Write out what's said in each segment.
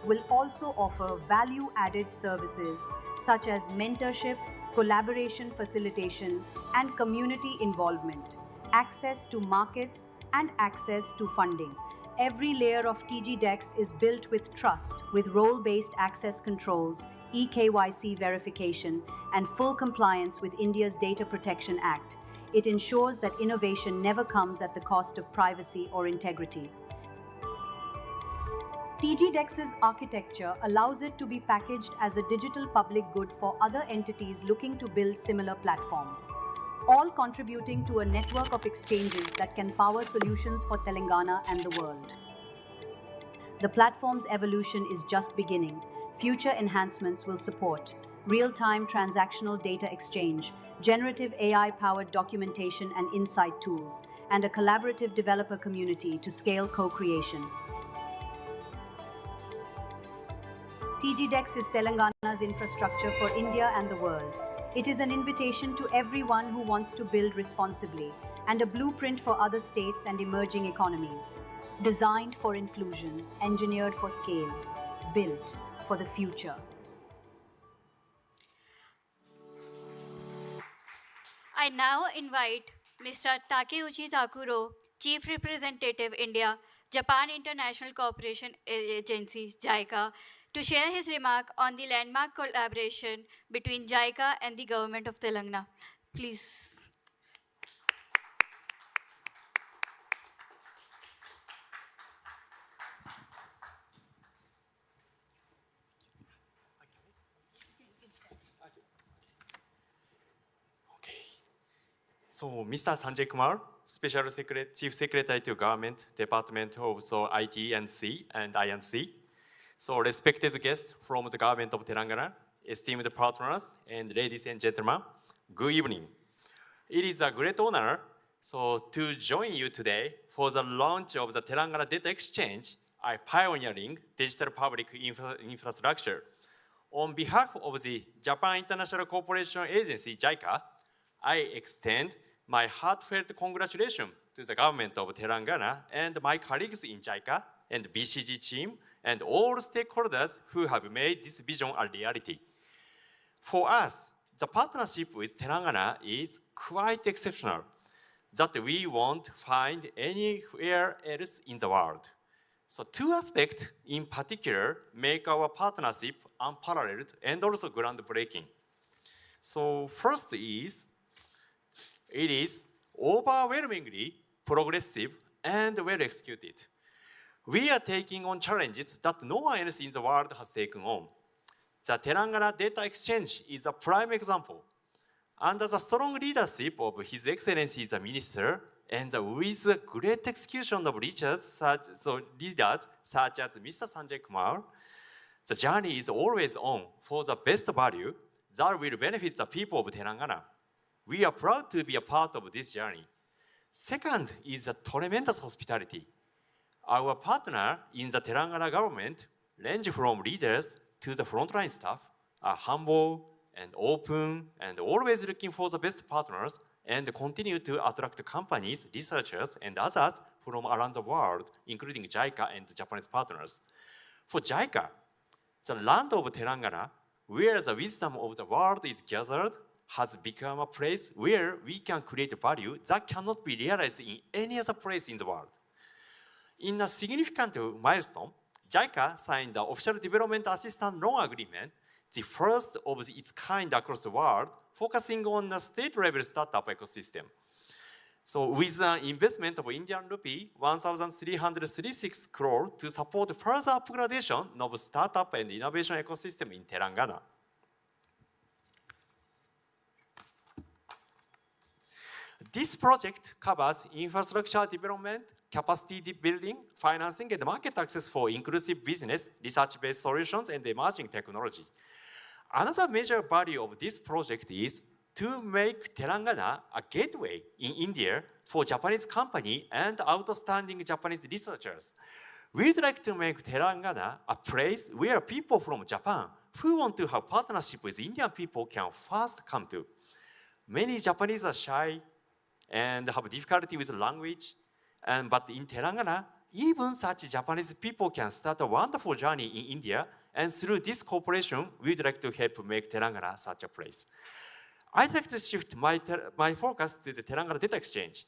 will also offer value-added services such as mentorship, collaboration facilitation, and community involvement, access to markets, and access to funding. Every layer of TGDeX is built with trust, with role-based access controls, eKYC verification, and full compliance with India's Data Protection Act. It ensures that innovation never comes at the cost of privacy or integrity. TGDex's architecture allows it to be packaged as a digital public good for other entities looking to build similar platforms, all contributing to a network of exchanges that can power solutions for Telangana and the world. The platform's evolution is just beginning. Future enhancements will support real-time transactional data exchange, generative AI-powered documentation and insight tools, and a collaborative developer community to scale co-creation. TGDeX is Telangana's infrastructure for India and the world. It is an invitation to everyone who wants to build responsibly and a blueprint for other states and emerging economies. Designed for inclusion, engineered for scale, built for the future. I now invite Mr. Takeuchi Takuro, Chief Representative India, Japan International Cooperation Agency, JICA, to share his remark on the landmark collaboration between JICA and the Government of Telangana. Please. So, Mr. Sanjay Kumar, Chief Secretary to Government Department of ITE&C and ITE&C. So, respected guests from the Government of Telangana, esteemed partners, and ladies and gentlemen, good evening. It is a great honor to join you today for the launch of the Telangana Data Exchange, a pioneering digital public infrastructure. On behalf of the Japan International Cooperation Agency, JICA, I extend my heartfelt congratulations to the government of Telangana and my colleagues in JICA and BCG team and all stakeholders who have made this vision a reality. For us, the partnership with Telangana is quite exceptional, that we won't find anywhere else in the world. So two aspects in particular make our partnership unparalleled and also groundbreaking. So first is, it is overwhelmingly progressive and well executed. We are taking on challenges that no one else in the world has taken on. The Telangana Data Exchange is a prime example. Under the strong leadership of His Excellency the Minister and with the great execution of leaders such as Mr. Sanjay Kumar, the journey is always on for the best value that will benefit the people of Telangana. We are proud to be a part of this journey. Second is a tremendous hospitality. Our partner in the Telangana government range from leaders to the frontline staff are humble and open and always looking for the best partners and continue to attract companies, researchers, and others from around the world, including JICA and Japanese partners. For JICA, the land of Telangana, where the wisdom of the world is gathered, has become a place where we can create value that cannot be realized in any other place in the world. In a significant milestone, JICA signed the Official Development Assistance Loan Agreement, the first of its kind across the world, focusing on the state-level startup ecosystem. So with an investment of Indian rupee 1,336 crore to support further upgradation of startup and innovation ecosystem in Telangana. This project covers infrastructure development, capacity building, financing, and market access for inclusive business, research-based solutions, and emerging technology. Another major value of this project is to make Telangana a gateway in India for Japanese companies and outstanding Japanese researchers. We'd like to make Telangana a place where people from Japan who want to have partnership with Indian people can first come to. Many Japanese are shy and have difficulty with language, but in Telangana, Even such Japanese people can start a wonderful journey in India, and through this cooperation, we'd like to help make Telangana such a place. I'd like to shift my focus to the Telangana Data Exchange.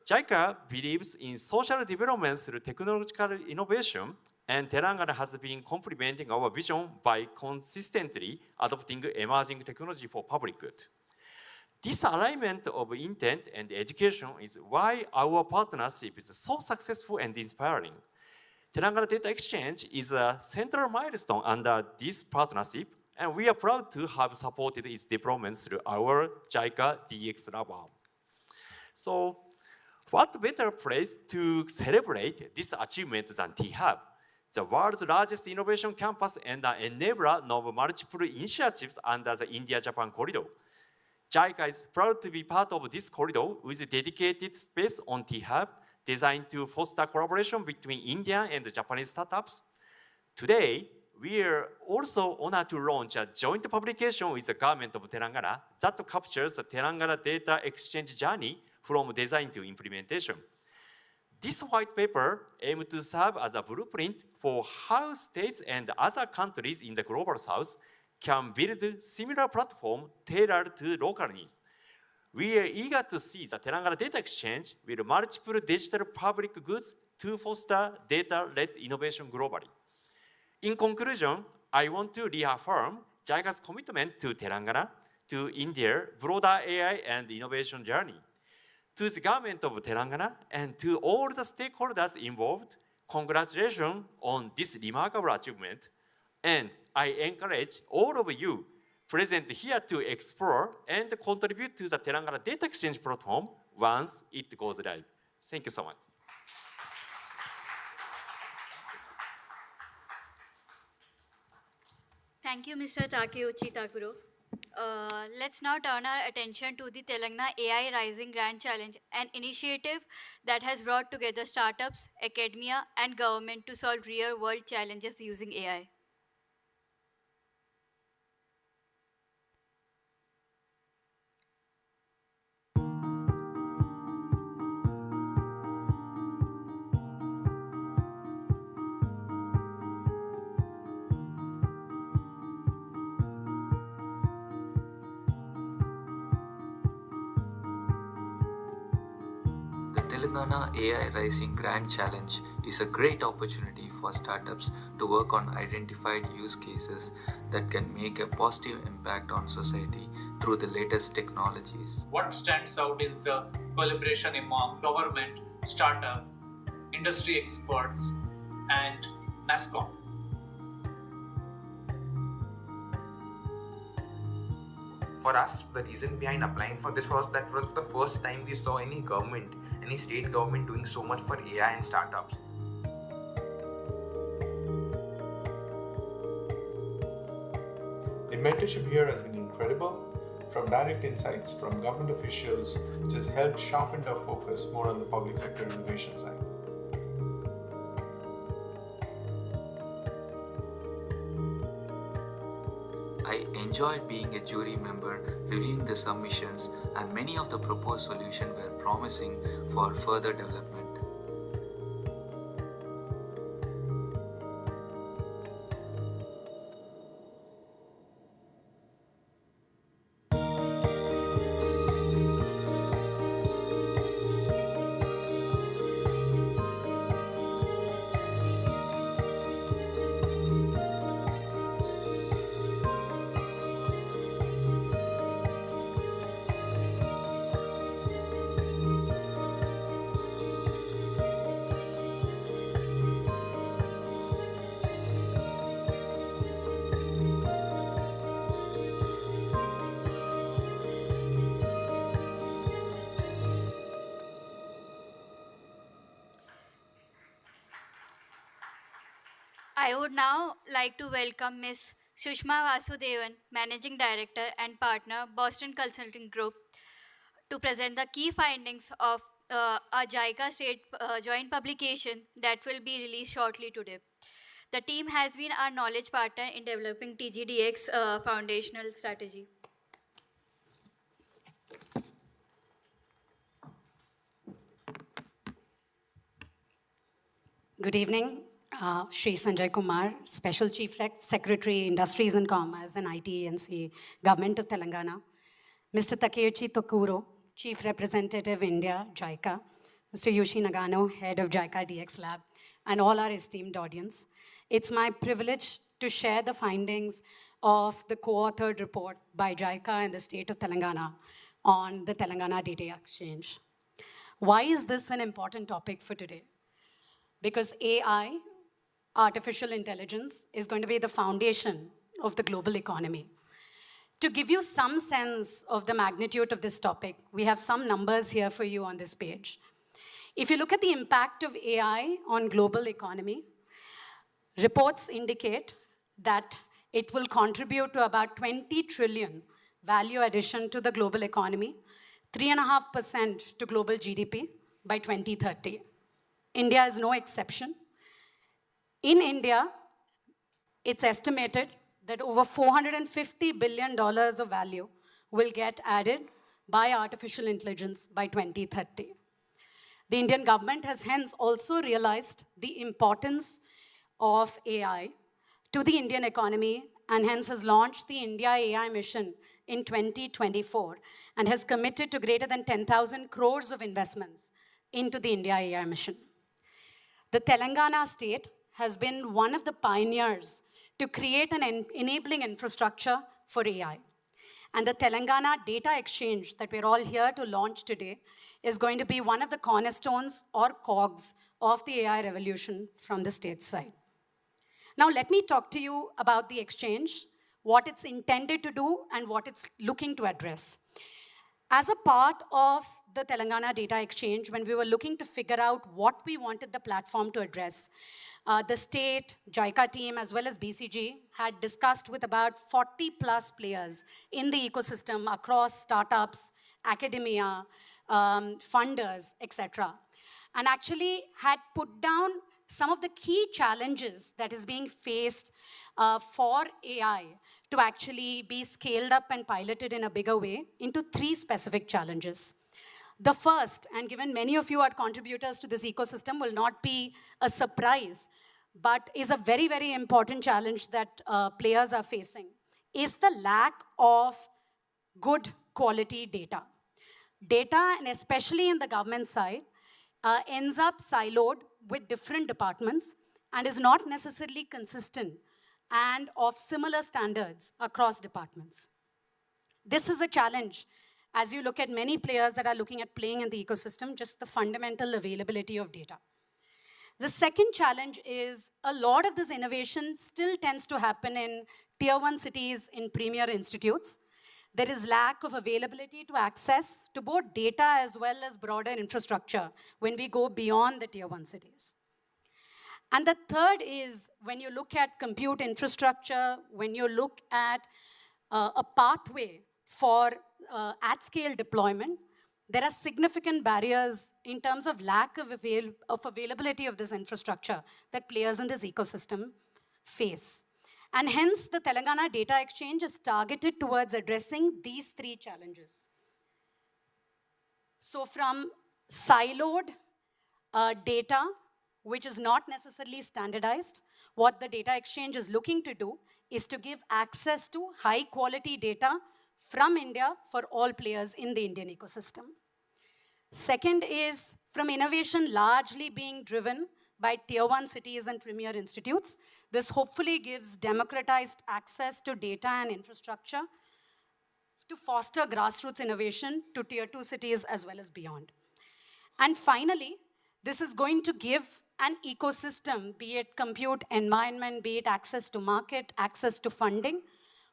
JICA believes in social development through technological innovation, and Telangana has been complementing our vision by consistently adopting emerging technology for public good. This alignment of intent and education is why our partnership is so successful and inspiring. Telangana Data Exchange is a central milestone under this partnership, and we are proud to have supported its development through our JICA DX Lab. So, what better place to celebrate this achievement than T-Hub, the world's largest innovation campus and an enabler of multiple initiatives under the India-Japan corridor. JICA is proud to be part of this corridor with dedicated space on T-Hub designed to foster collaboration between Indian and Japanese startups. Today, we are also honored to launch a joint publication with the government of Telangana that captures the Telangana Data Exchange journey from design to implementation. This white paper aims to serve as a blueprint for how states and other countries in the Global South can build similar platforms tailored to local needs. We are eager to see the Telangana Data Exchange with multiple digital public goods to foster data-led innovation globally. In conclusion, I want to reaffirm JICA's commitment to Telangana, to India's broader AI and innovation journey. To the government of Telangana and to all the stakeholders involved, congratulations on this remarkable achievement. And I encourage all of you present here to explore and contribute to the Telangana Data Exchange platform once it goes live. Thank you so much. Thank you, Mr. Takeuchi Takuro. Let's now turn our attention to the Telangana AI Rising Grand Challenge, an initiative that has brought together startups, academia, and government to solve real-world challenges using AI. The Telangana AI Rising Grand Challenge is a great opportunity for startups to work on identified use cases that can make a positive impact on society through the latest technologies. What stands out is the collaboration among government, startup, industry experts, and NASCOM. For us, the reason behind applying for this was that was the first time we saw any government, any state government doing so much for AI and startups. The mentorship here has been incredible, from direct insights from government officials, which has helped sharpen our focus more on the public sector innovation side. I enjoyed being a jury member, reviewing the submissions, and many of the proposed solutions were promising for further development. I would now like to welcome Ms. Sushma Vasudevan, Managing Director and Partner, Boston Consulting Group, to present the key findings of a JICA state joint publication that will be released shortly today. The team has been our knowledge partner in developing TGDeX foundational strategy. Good evening. Shri Sanjay Kumar, Special Chief Secretary, Industries and Commerce and ITE&C, Government of Telangana. Mr. Takeuchi Tokuro, Chief Representative, India, JICA. Mr. Yoshi Nagano, Head of JICA DX Lab, and all our esteemed audience. It's my privilege to share the findings of the co-authored report by JICA and the state of Telangana on the Telangana Data Exchange. Why is this an important topic for today? Because AI, artificial intelligence, is going to be the foundation of the global economy. To give you some sense of the magnitude of this topic, we have some numbers here for you on this page. If you look at the impact of AI on global economy, reports indicate that it will contribute to about 20 trillion value addition to the global economy, 3.5% to global GDP by 2030. India is no exception. In India, it's estimated that over $450 billion of value will get added by artificial intelligence by 2030. The Indian government has hence also realized the importance of AI to the Indian economy and hence has launched the India AI mission in 2024 and has committed to greater than 10,000 crores of investments into the India AI mission. The Telangana state has been one of the pioneers to create an enabling infrastructure for AI. And the Telangana Data Exchange that we're all here to launch today is going to be one of the cornerstones or cogs of the AI revolution from the state side. Now, let me talk to you about the exchange, what it's intended to do, and what it's looking to address. As a part of the Telangana Data Exchange, when we were looking to figure out what we wanted the platform to address, the state, JICA team, as well as BCG had discussed with about 40 plus players in the ecosystem across startups, academia, funders, etc. And actually had put down some of the key challenges that is being faced for AI to actually be scaled up and piloted in a bigger way into 3 specific challenges. The first, and given many of you are contributors to this ecosystem, will not be a surprise, but is a very, very important challenge that players are facing, is the lack of good quality data. Data, and especially in the government side, ends up siloed with different departments and is not necessarily consistent and of similar standards across departments. This is a challenge as you look at many players that are looking at playing in the ecosystem, just the fundamental availability of data. The second challenge is a lot of this innovation still tends to happen in tier 1 cities in premier institutes. There is lack of availability to access to both data as well as broader infrastructure when we go beyond the tier 1 cities. And the third is when you look at compute infrastructure, when you look at a pathway for at-scale deployment, there are significant barriers in terms of lack of availability of this infrastructure that players in this ecosystem face. And hence, the Telangana Data Exchange is targeted towards addressing these 3 challenges. So from siloed data, which is not necessarily standardized, what the Data Exchange is looking to do is to give access to high quality data from India for all players in the Indian ecosystem. Second is from innovation largely being driven by tier 1 cities and premier institutes. This hopefully gives democratized access to data and infrastructure to foster grassroots innovation to tier 2 cities as well as beyond. And finally, this is going to give an ecosystem, be it compute environment, be it access to market, access to funding,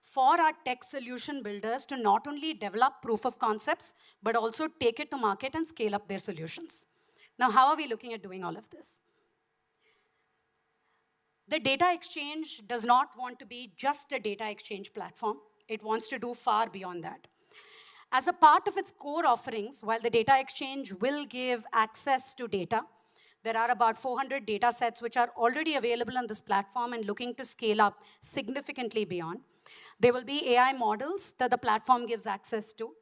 for our tech solution builders to not only develop proof of concepts, but also take it to market and scale up their solutions. Now, how are we looking at doing all of this? The data exchange does not want to be just a data exchange platform. It wants to do far beyond that. As a part of its core offerings, while the data exchange will give access to data, there are about 400 data sets which are already available on this platform and looking to scale up significantly beyond. There will be AI models that the platform gives access to,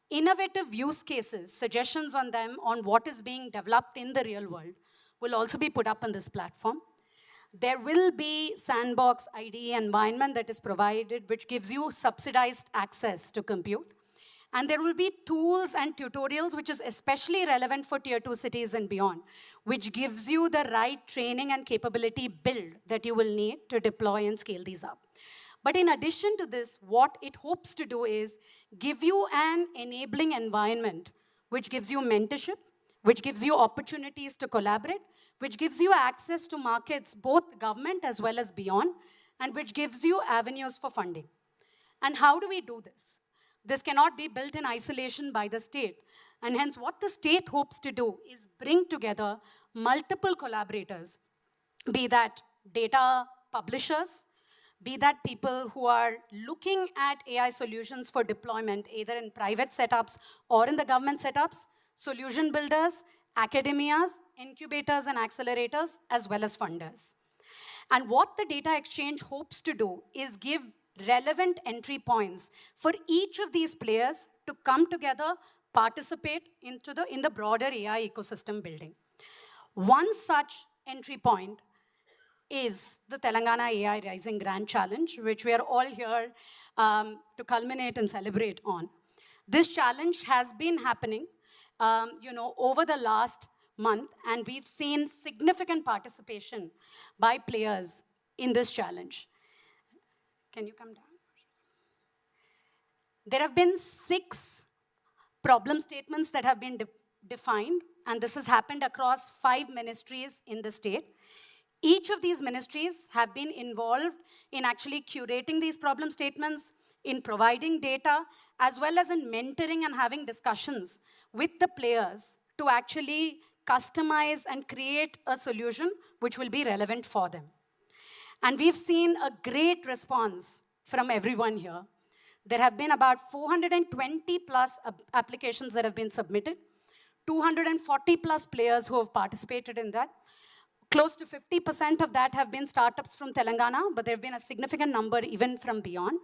innovative use cases, suggestions on them on what is being developed in the real world, will also be put up on this platform. There will be Sandbox IDE environment that is provided, which gives you subsidized access to compute. And there will be tools and tutorials, which is especially relevant for tier 2 cities and beyond, which gives you the right training and capability build that you will need to deploy and scale these up. But in addition to this, what it hopes to do is give you an enabling environment, which gives you mentorship, which gives you opportunities to collaborate, which gives you access to markets, both government as well as beyond, and which gives you avenues for funding. And how do we do this? This cannot be built in isolation by the state. And hence, what the state hopes to do is bring together multiple collaborators, be that data publishers, be that people who are looking at AI solutions for deployment, either in private setups or in the government setups, solution builders, academias, incubators and accelerators, as well as funders. And what the data exchange hopes to do is give relevant entry points for each of these players to come together, participate in the broader AI ecosystem building. One such entry point is the Telangana AI Rising Grand Challenge, which we are all here to culminate and celebrate on. This challenge has been happening over the last month, and we've seen significant participation by players in this challenge. Can you come down? There have been 6 problem statements that have been defined, and this has happened across 5 ministries in the state. Each of these ministries have been involved in actually curating these problem statements, in providing data, as well as in mentoring and having discussions with the players to actually customize and create a solution which will be relevant for them. And we've seen a great response from everyone here. There have been about 420 plus applications that have been submitted, 240 plus players who have participated in that. Close to 50% of that have been startups from Telangana, but there have been a significant number even from beyond.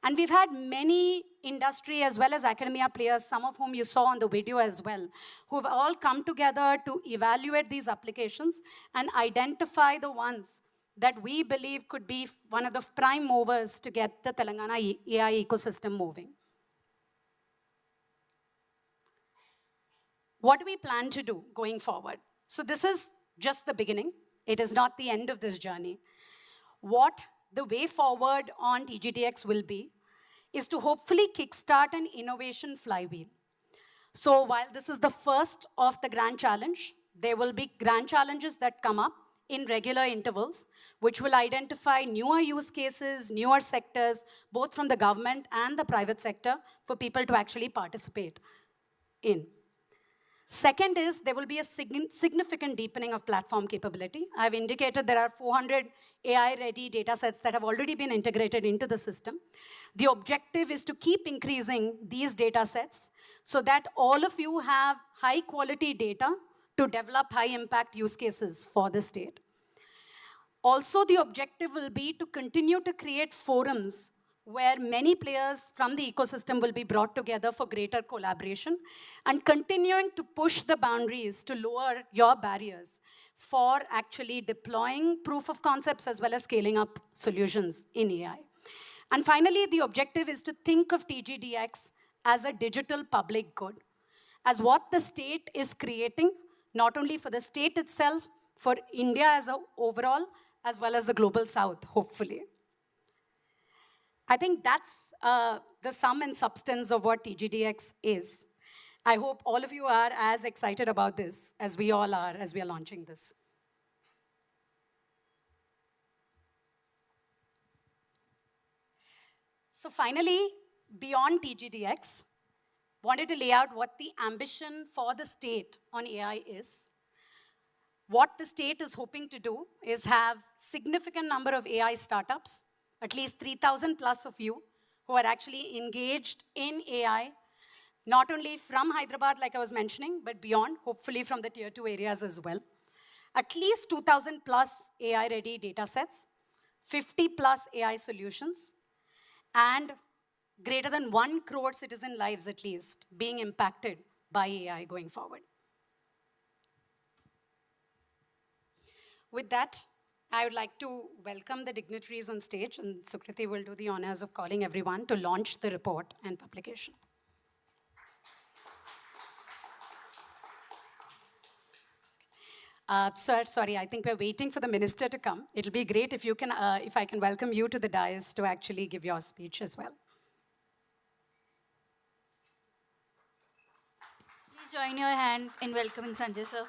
And we've had many industry as well as academia players, some of whom you saw on the video as well, who have all come together to evaluate these applications and identify the ones that we believe could be one of the prime movers to get the Telangana AI ecosystem moving. What do we plan to do going forward? So this is just the beginning. It is not the end of this journey. What the way forward on TGDeX will be is to hopefully kickstart an innovation flywheel. So while this is the first of the grand challenge, there will be grand challenges that come up in regular intervals, which will identify newer use cases, newer sectors, both from the government and the private sector, for people to actually participate in. Second is there will be a significant deepening of platform capability. I've indicated there are 400 AI-ready data sets that have already been integrated into the system. The objective is to keep increasing these data sets so that all of you have high-quality data to develop high-impact use cases for the state. Also, the objective will be to continue to create forums where many players from the ecosystem will be brought together for greater collaboration and continuing to push the boundaries to lower your barriers for actually deploying proof of concepts as well as scaling up solutions in AI. And finally, the objective is to think of TGDeX as a digital public good, as what the state is creating, not only for the state itself, for India as an overall, as well as the global south, hopefully. I think that's the sum and substance of what TGDeX is. I hope all of you are as excited about this as we all are as we are launching this. So finally, beyond TGDeX, wanted to lay out what the ambition for the state on AI is. What the state is hoping to do is have significant number of AI startups, at least 3,000 plus of you who are actually engaged in AI, not only from Hyderabad, like I was mentioning, but beyond, hopefully from the tier 2 areas as well. At least 2,000 plus AI-ready data sets, 50 plus AI solutions, and greater than 1 crore citizen lives at least being impacted by AI going forward. With that, I would like to welcome the dignitaries on stage, and Sukriti will do the honors of calling everyone to launch the report and publication. Sir, sorry, I think we're waiting for the minister to come. It'll be great if you can, if I can welcome you to the dais to actually give your speech as well. Please join your hand in welcoming Sanjay sir.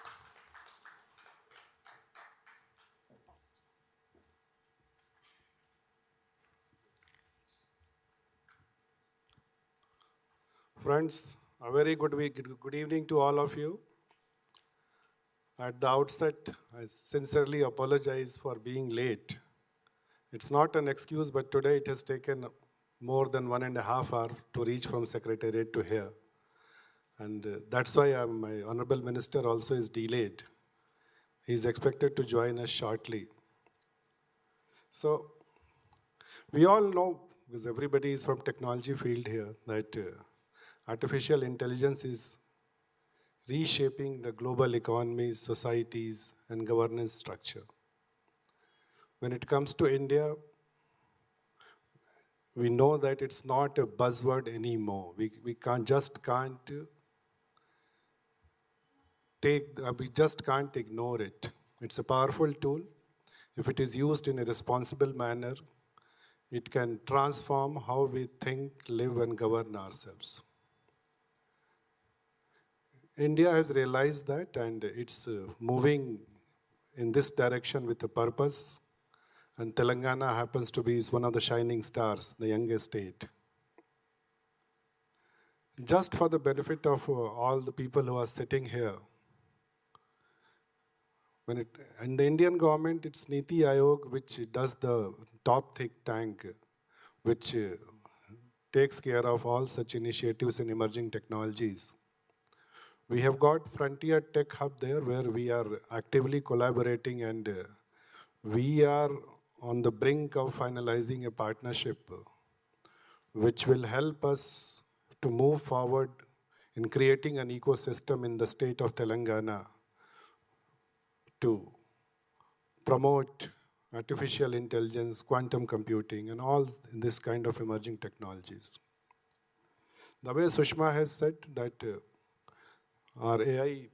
Friends, a very good week. Good evening to all of you. At the outset, I sincerely apologize for being late. It's not an excuse, but today it has taken more than 1.5 hours to reach from Secretariat to here. And that's why my Hon'ble Minister also is delayed. He's expected to join us shortly. So, we all know, because everybody is from technology field here, that artificial intelligence is reshaping the global economies, societies, and governance structure. When it comes to India, we know that it's not a buzzword anymore. We just can't ignore it. It's a powerful tool. If it is used in a responsible manner, it can transform how we think, live, and govern ourselves. India has realized that, and it's moving in this direction with a purpose. And Telangana happens to be one of the shining stars, the youngest state. Just for the benefit of all the people who are sitting here, in the Indian government, it's Niti Aayog which does the top think tank, which takes care of all such initiatives in emerging technologies. We have got Frontier Tech Hub there where we are actively collaborating, and we are on the brink of finalizing a partnership which will help us to move forward in creating an ecosystem in the state of Telangana to promote artificial intelligence, quantum computing, and all this kind of emerging technologies. The way Sushma has said that our AI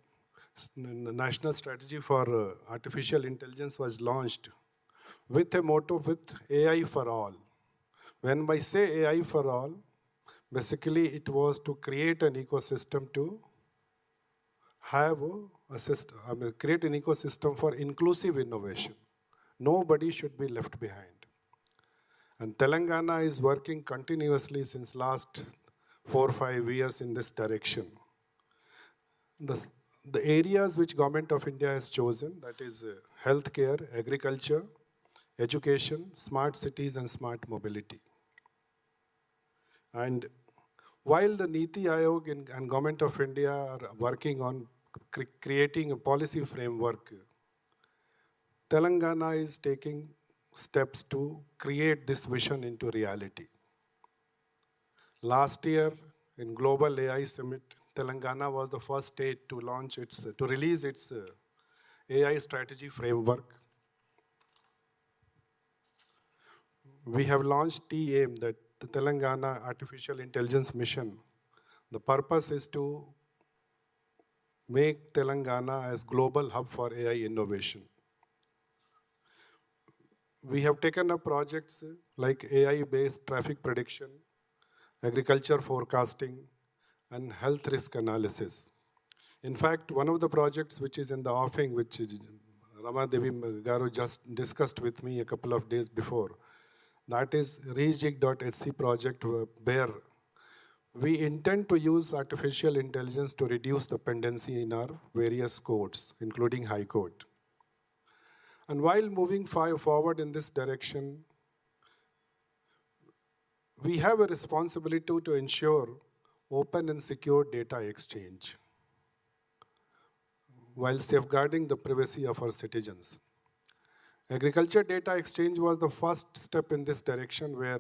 national strategy for artificial intelligence was launched with a motto with AI for all. When I say AI for all, basically it was to create an ecosystem to have a system, create an ecosystem for inclusive innovation. Nobody should be left behind. And Telangana is working continuously since last 4 or 5 years in this direction. The areas which Government of India has chosen, that is healthcare, agriculture, education, smart cities, and smart mobility. And while the Niti Aayog and Government of India are working on creating a policy framework, Telangana is taking steps to create this vision into reality. Last year in Global AI Summit, Telangana was the first state to release its AI strategy framework. We have launched TAIM, that the Telangana Artificial Intelligence Mission. The purpose is to make Telangana as global hub for AI innovation. We have taken up projects like AI-based traffic prediction, agriculture forecasting, and health risk analysis. In fact, one of the projects which is in the offing, which Rama Devi Garu just discussed with me a couple of days before, that is ReJIC.HC project, where we intend to use artificial intelligence to reduce the dependency in our various courts, including High Court. And while moving forward in this direction, we have a responsibility to ensure open and secure data exchange while safeguarding the privacy of our citizens. Agriculture Data Exchange was the first step in this direction, where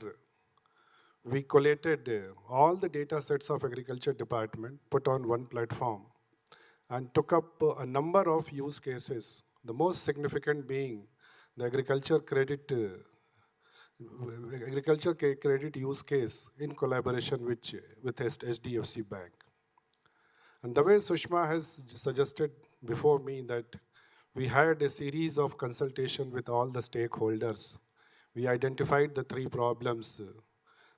we collated all the data sets of Agriculture Department, put on one platform, and took up a number of use cases The most significant being the agriculture credit use case in collaboration with HDFC Bank. And the way Sushma has suggested before me that we had a series of consultation with all the stakeholders. We identified the three problems,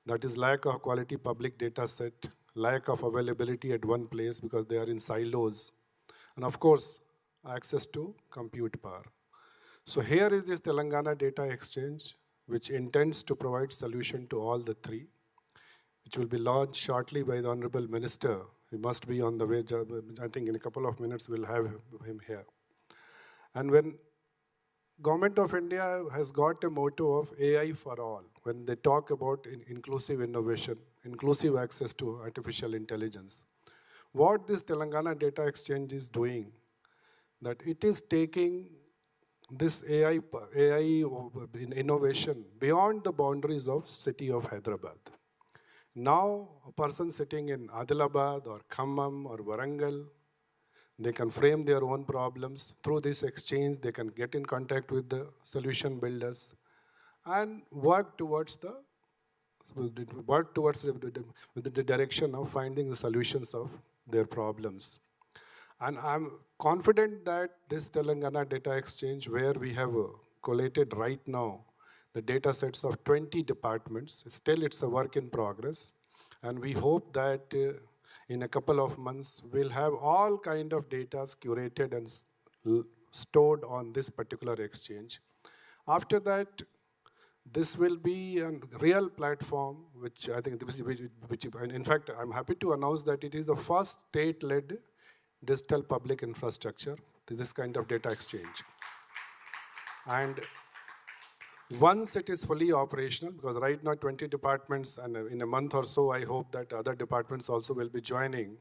that is lack of quality public data set, lack of availability at one place because they are in silos, and of course, access to compute power. So here is this Telangana Data Exchange, which intends to provide solution to all the three, which will be launched shortly by the Hon'ble Minister. He must be on the way. I think in a couple of minutes we'll have him here. And when Government of India has got a motto of AI for all, when they talk about inclusive innovation, inclusive access to artificial intelligence, what this Telangana Data Exchange is doing, that it is taking this AI innovation beyond the boundaries of city of Hyderabad. Now, a person sitting in Adilabad or Khammam or Warangal, they can frame their own problems. Through this exchange, they can get in contact with the solution builders and work towards the direction of finding the solutions of their problems. And I'm confident that this Telangana Data Exchange, where we have collated right now the data sets of 20 departments, still it's a work in progress. And we hope that in a couple of months, we'll have all kind of data curated and stored on this particular exchange. After that, this will be a real platform, which I think, in fact, I'm happy to announce that it is the first state-led digital public infrastructure, this kind of data exchange. And once it is fully operational, because right now 20 departments, and in a month or so, I hope that other departments also will be joining.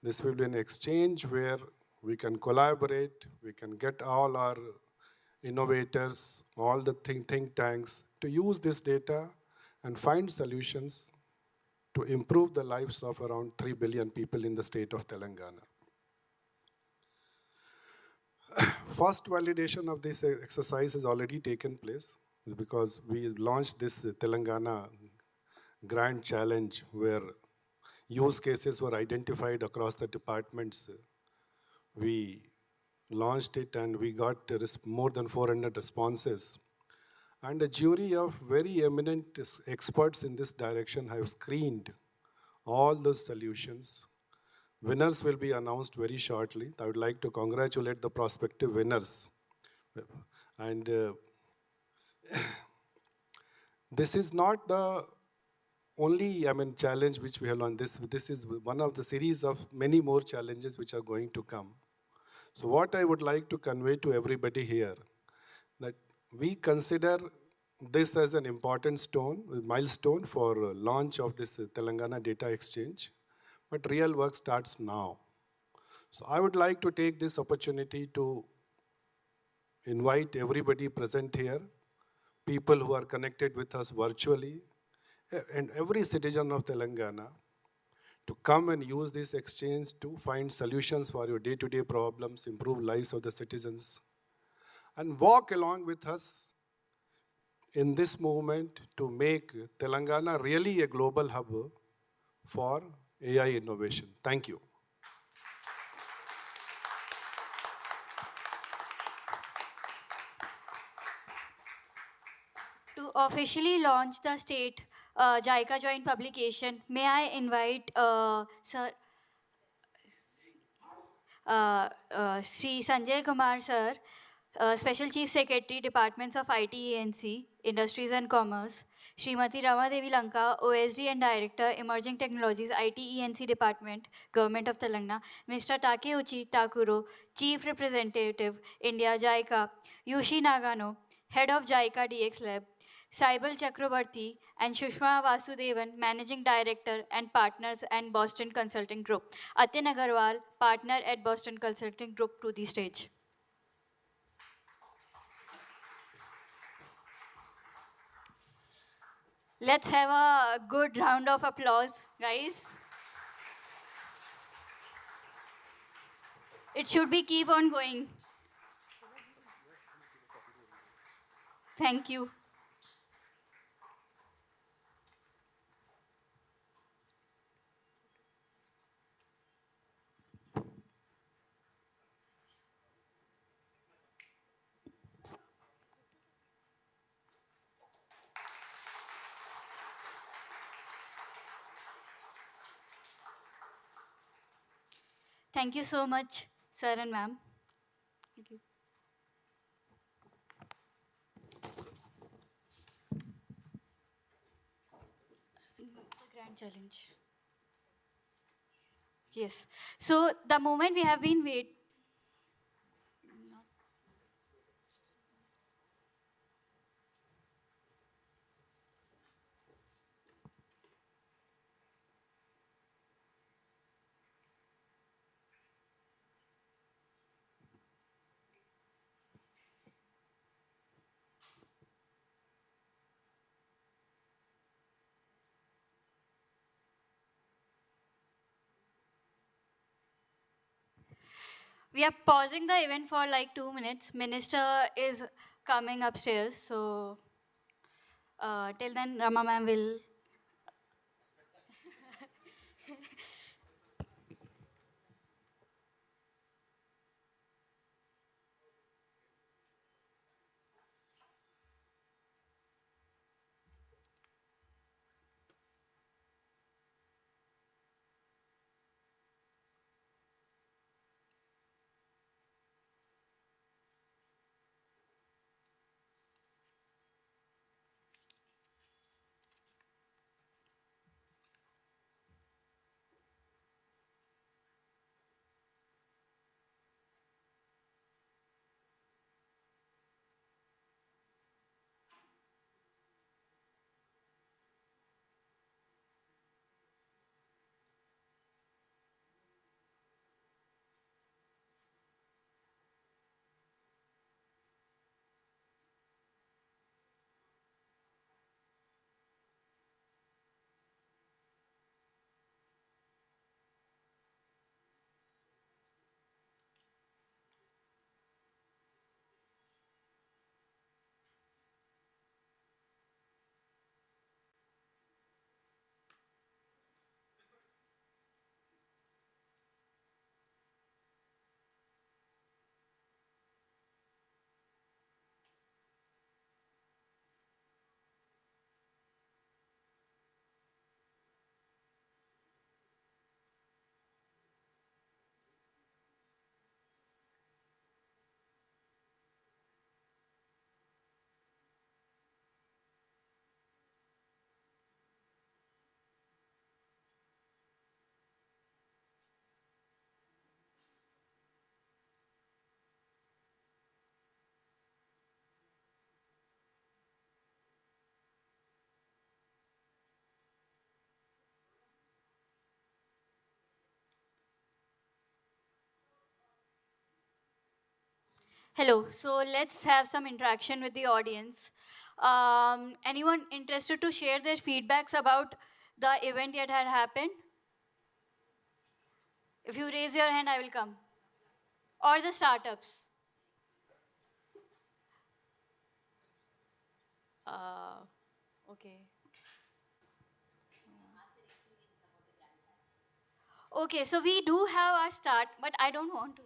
This will be an exchange where we can collaborate, we can get all our innovators, all the think tanks to use this data and find solutions to improve the lives of around 3 billion people in the state of Telangana. First validation of this exercise has already taken place because we launched this Telangana Grand Challenge where use cases were identified across the departments. We launched it and we got more than 400 responses. And a jury of very eminent experts in this direction have screened all those solutions. Winners will be announced very shortly. I would like to congratulate the prospective winners. And this is not the only, challenge which we have learned. This is one of the series of many more challenges which are going to come. So what I would like to convey to everybody here, that we consider this as an important milestone for launch of this Telangana Data Exchange. But real work starts now. So I would like to take this opportunity to invite everybody present here, people who are connected with us virtually, and every citizen of Telangana to come and use this exchange to find solutions for your day-to-day problems, improve lives of the citizens, and walk along with us in this movement to make Telangana really a global hub for AI innovation. Thank you. To officially launch the state JICA joint publication, may I invite Sir Sri Sanjay Kumar Sir, Special Chief Secretary, Departments of ITE&C, Industries and Commerce, Srimati Rama Devi Lanka, OSD and Director, Emerging Technologies, ITE&C Department, Government of Telangana, Mr. Takeuchi Takuro, Chief Representative, India, JICA, Yushi Nagano, Head of JICA DX Lab, Saibal Chakrabarti, and Shushma Vasudevan, Managing Director and Partners and Boston Consulting Group. Atin Agarwal, Partner at Boston Consulting Group, to the stage. Let's have a good round of applause, guys. It should be keep on going. Thank you. Thank you so much, sir and ma'am. Thank you. The grand challenge. Yes. So the moment we have been wait. We are pausing the event for like 2 minutes. Minister is coming upstairs. So till then, Rama ma'am will. Hello. So let's have some interaction with the audience. Anyone interested to share their feedbacks about the event that had happened? If you raise your hand, I will come. Or the startups. Okay. Okay, so we do have our start, but I don't want to.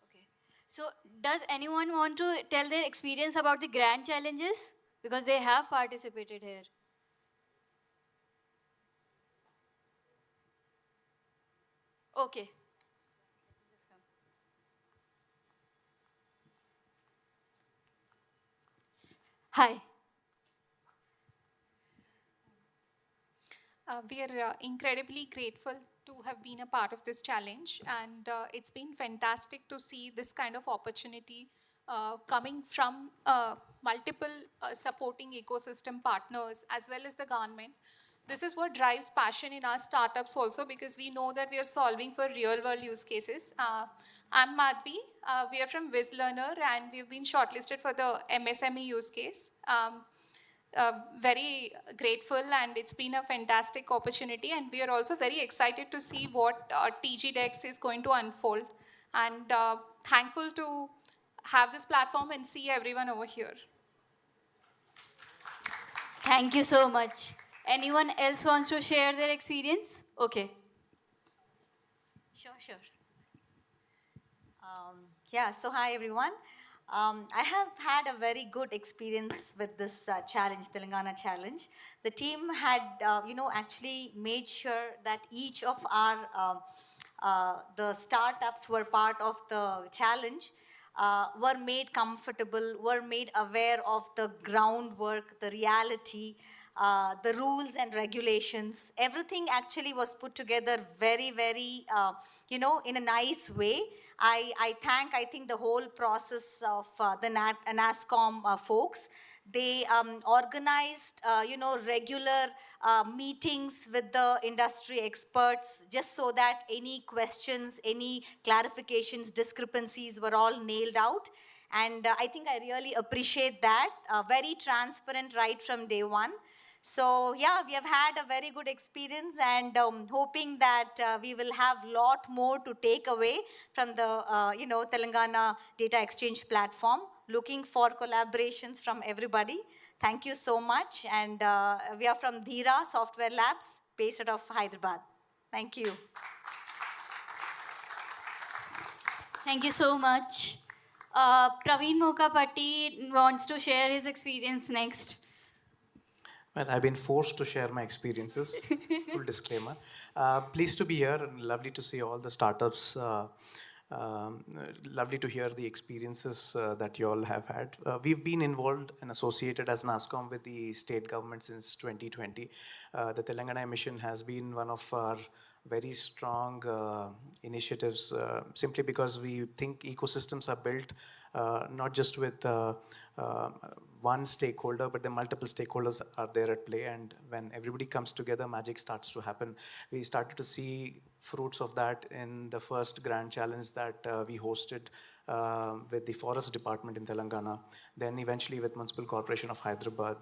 Okay. So does anyone want to tell their experience about the grand challenges? Because they have participated here. Okay. Hi. We are incredibly grateful to have been a part of this challenge, and it's been fantastic to see this kind of opportunity coming from multiple supporting ecosystem partners as well as the government. This is what drives passion in our startups also, because we know that we are solving for real world use cases. I'm Madhvi. We are from WizLearner, and we've been shortlisted for the MSME use case. very grateful, and it's been a fantastic opportunity, and we are also very excited to see what TGDeX is going to unfold, and thankful to have this platform and see everyone over here. Thank you so much. Anyone else wants to share their experience? Okay. Sure. Yeah, so hi everyone. I have had a very good experience with this challenge, Telangana challenge. The team had, actually made sure that each of our the startups were part of the challenge, were made comfortable, were made aware of the groundwork, the reality, the rules and regulations. Everything actually was put together very, very, in a nice way. I think the whole process of the NASSCOM folks. They organized, regular meetings with the industry experts, just so that any questions, any clarifications, discrepancies were all nailed out. And I think I really appreciate that. Very transparent right from day one. So yeah, we have had a very good experience, and hoping that we will have a lot more to take away from the Telangana Data Exchange platform. Looking for collaborations from everybody. Thank you so much. And we are from Dhira Software Labs, based out of Hyderabad. Thank you. Thank you so much. Praveen Mokapatti wants to share his experience next. Well, I've been forced to share my experiences, full disclaimer. Pleased to be here and lovely to see all the startups. Lovely to hear the experiences that you all have had. We've been involved and associated as NASSCOM with the state government since 2020. The Telangana mission has been one of our very strong initiatives, simply because we think ecosystems are built not just with one stakeholder, but the multiple stakeholders are there at play, and when everybody comes together, magic starts to happen. We started to see fruits of that in the first grand challenge that we hosted with the Forest Department in Telangana, then eventually with Municipal Corporation of Hyderabad,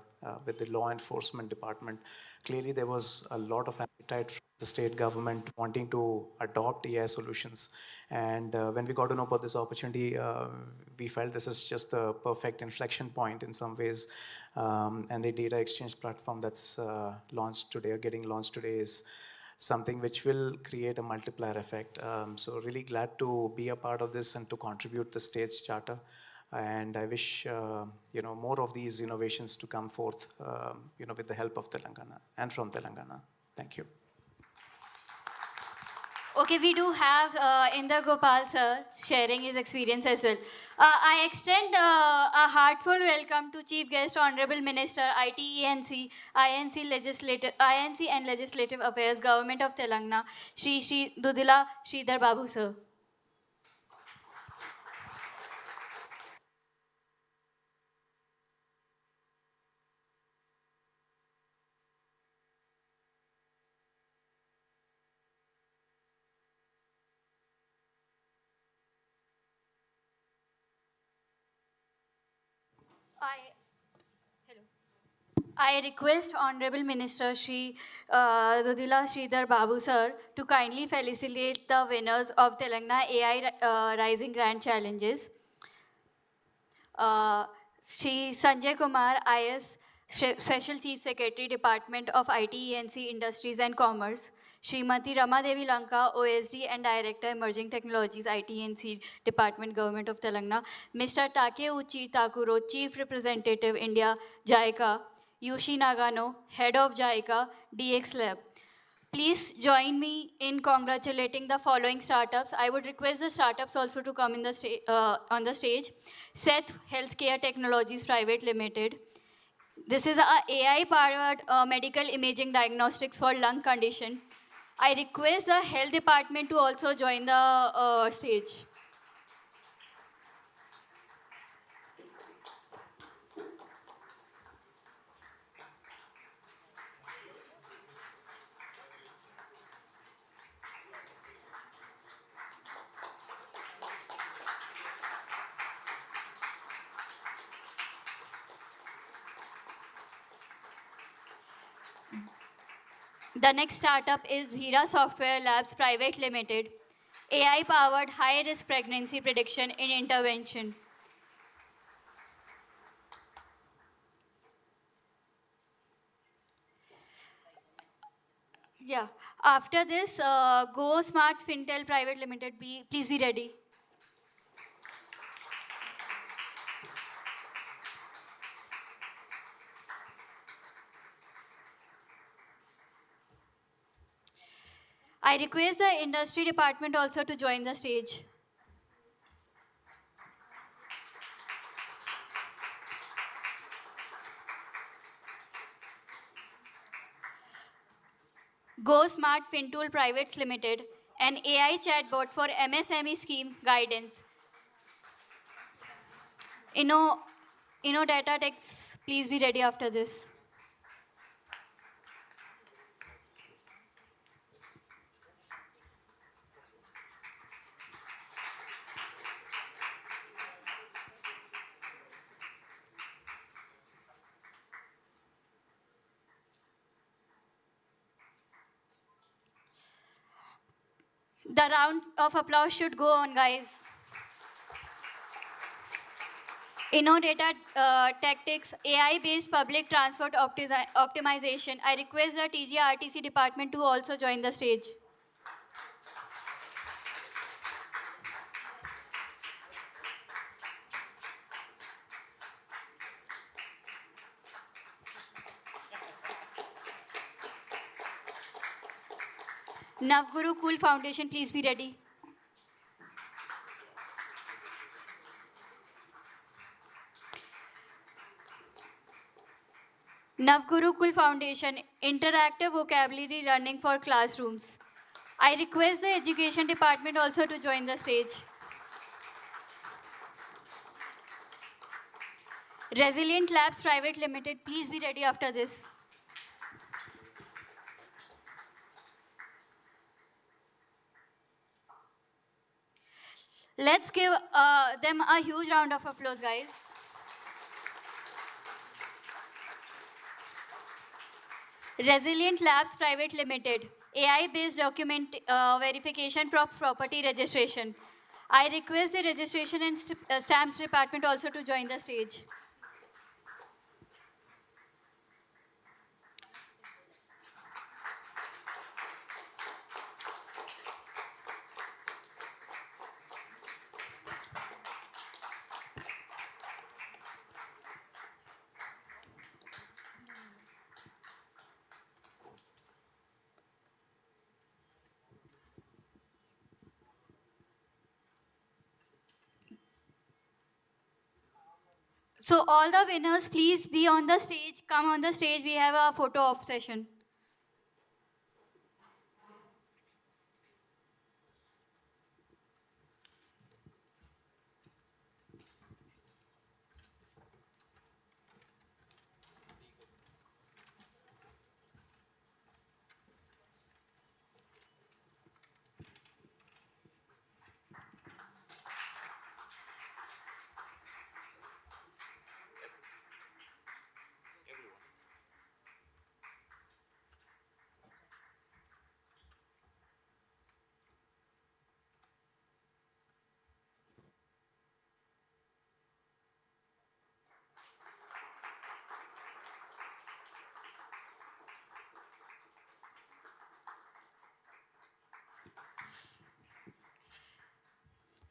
with the Law Enforcement Department. Clearly there was a lot of appetite from the state government wanting to adopt AI solutions. And when we got to know about this opportunity, we felt this is just the perfect inflection point in some ways. And the data exchange platform that's launched today, or getting launched today, is something which will create a multiplier effect. So really glad to be a part of this and to contribute the state's charter. And I wish more of these innovations to come forth, with the help of Telangana and from Telangana. Thank you. Okay, we do have Inder Gopal sir sharing his experience as well. I extend a heartfelt welcome to Chief Guest Hon'ble Minister, ITE&C, INC and Legislative Affairs, Government of Telangana, Shri Dudila Sridhar Babu sir. I request Honorable Minister Shri Dudila Sridhar Babu sir to kindly felicitate the winners of Telangana AI Rising Grand Challenges. Shri Sanjay Kumar, IS Special Chief Secretary, Department of ITE&C Industries and Commerce. Srimati Ramadevi Lanka, OSD and Director, Emerging Technologies, ITE&C Department, Government of Telangana. Mr. Takeuchi Takuro, Chief Representative, India, JICA. Yushi Nagano, Head of JICA, DX Lab. Please join me in congratulating the following startups. I would request the startups also to come in the on the stage. Seth Healthcare Technologies Private Limited. This is a AI-powered medical imaging diagnostics for lung condition. I request the health department to also join the stage. The next startup is Hira Software Labs Private Limited, AI-powered high-risk pregnancy prediction in intervention. Yeah. After this, Go Smart Fintel Private Limited, please be ready. I request the industry department also to join the stage. Go Smart FinTool Privates Limited, an AI chatbot for MSME scheme guidance. Data Techs, please be ready after this. The round of applause should go on, guys. Data Tactics, AI-based public transport optimization. I request the TGRTC department to also join the stage. Navguru Cool Foundation, please be ready. Navguru Cool Foundation, interactive vocabulary running for classrooms. I request the education department also to join the stage. Resilient Labs Private Limited, please be ready after this. Let's give them a huge round of applause, guys. Resilient Labs Private Limited, AI-based document verification property registration. I request the registration and stamps department also to join the stage. So all the winners, please be on the stage. Come on the stage. We have a photo op session.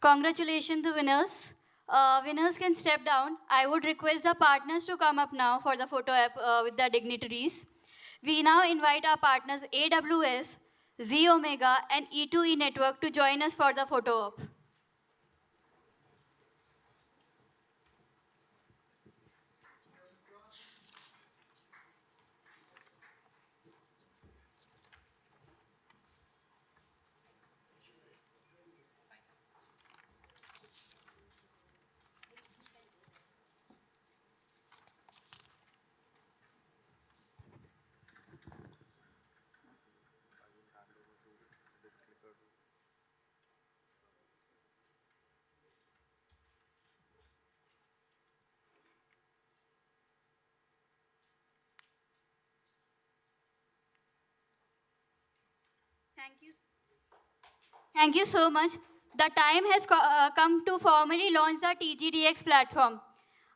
Congratulations to winners. Winners can step down. I would request the partners to come up now for the photo app with the dignitaries. We now invite our partners AWS, Z Omega, and E2E Network to join us for the photo op. Thank you so much. The time has come to formally launch the TGDeX platform.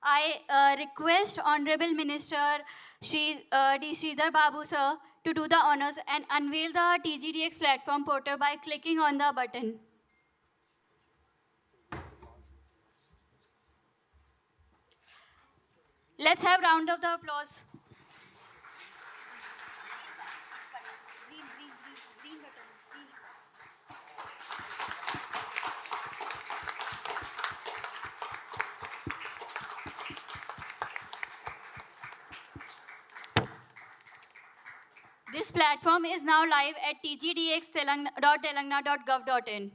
I request Hon'ble Minister Sridhar Babu sir to do the honors and unveil the TGDeX platform portal by clicking on the button. Let's have round of the applause. Green button. This platform is now live at tgdx.telangana.gov.in.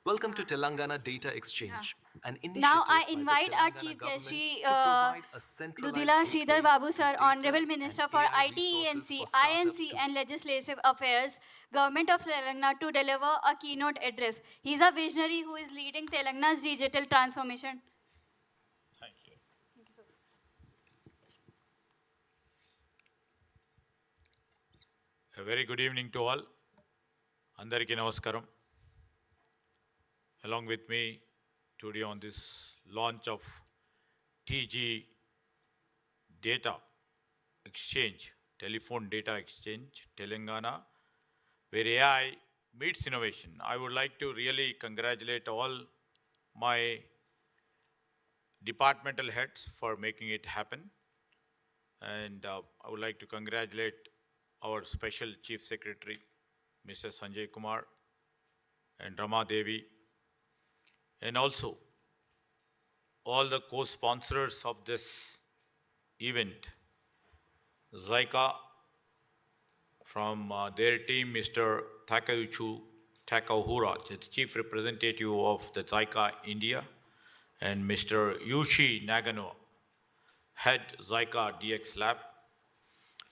Welcome to Telangana Data Exchange, an initiative Now I by the invite our Telangana Chief government Guest, to provide a centralized Dudila Sridhar gateway Babu sir, to data Hon'ble Minister and for AI ITE&C, resources for startups INC to and Legislative Affairs, Government of Telangana to deliver a keynote address. He's a visionary who is leading Telangana's digital transformation. Thank you. Thank you, sir. A very good evening to all. Andariki namaskaram. Along with me today on this launch of TG Data Exchange, Telephone Data Exchange, Telangana, where AI meets innovation. I would like to really congratulate all my departmental heads for making it happen. And I would like to congratulate our Special Chief Secretary, Mr. Sanjay Kumar, and Rama Devi, and also all the co-sponsors of this event, JICA, from their team, Mr. Takeuchi Takahura, the Chief Representative of the JICA India, and Mr. Yushi Nagano, Head JICA DX Lab,